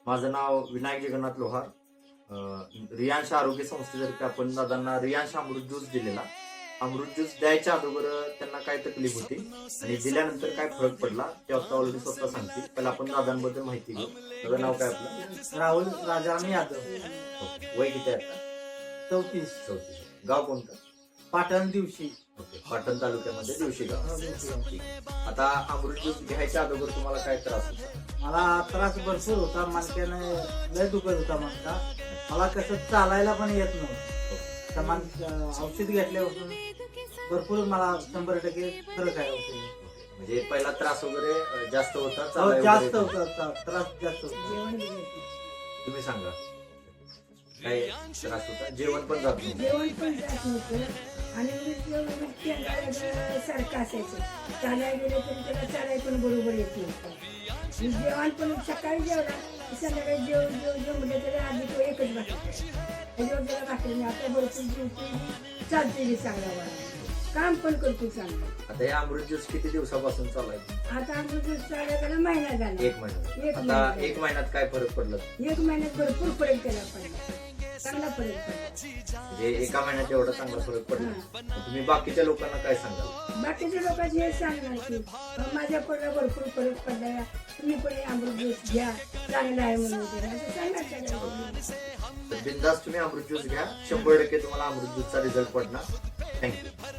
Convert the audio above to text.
माझं नाव विनायक जगन्नाथ लोहार. रियांश आरोग्य संस्थेतर्फे आपण दादांना रियांश अमृत ज्यूस दिलेला. अमृत ज्यूस द्यायच्या अगोदर त्यांना काय तकलीफ होती आणि दिल्यानंतर काय फरक पडला ते आता ऑलरेडी स्वतः सांगतील. पहिला आपण दादांबद्दल माहिती घेऊ. दादा नाव काय आपलं? राहुल राजाराम यादव. ओके. वय किती आहे आता? 34. 34. गाव कोणतं? पाटण दिवशी. ओके. पाटण तालुक्यामध्ये दिवशी गाव. आता अमृत ज्यूस घ्यायच्या अगोदर तुम्हाला काय त्रास होता? मला त्रास भरपूर होता. मणक्याने लय दुखत होता मणका. मला कसं चालायला पण येत नव्हतं. औषध घेतल्यापासून भरपूर मला 100% फरक आहे औषध. म्हणजे पहिला त्रास वगैरे जास्त होता? जास्त होता त्रास जास्त होता. तुम्ही सांगा काय त्रास होता? जेवण पण जात नव्हतं? जेवण पण जात नव्हतं आणि सारखं असायचं. चालायला गेलं तरी त्याला चालाय पण बरोबर येत नव्हतं. जेवण पण सकाळी जेवला संध्याकाळी जेव म्हटलं तरी आधी तो एकच भाकरी त्याच्यावर त्याला भाकरी नाही. आता भरपूर जेवते चालते चांगला वाढ काम पण करतो चांगलं. आता हे अमृत ज्यूस किती दिवसापासून चालू आहे? आता आमचं चालायला महिना झाला. 1 महिना. आता 1 महिन्यात काय फरक पडला? 1 महिन्यात भरपूर फरक त्याला पडला. चांगला फरक पडला. म्हणजे 1 महिन्यात एवढा चांगला फरक पडला. तुम्ही बाकीच्या लोकांना काय सांगाल? बाकीच्या लोकांची हे सांगणार की माझ्या पडला भरपूर फरक पडला, तुम्ही पण हे अमृत ज्यूस घ्या चांगला आहे म्हणून असं सांगणार. बिनधास्त तुम्ही अमृत ज्यूस घ्या. 100% तुम्हाला अमृत ज्यूसचा रिझल्ट पडणार. थँक्यू.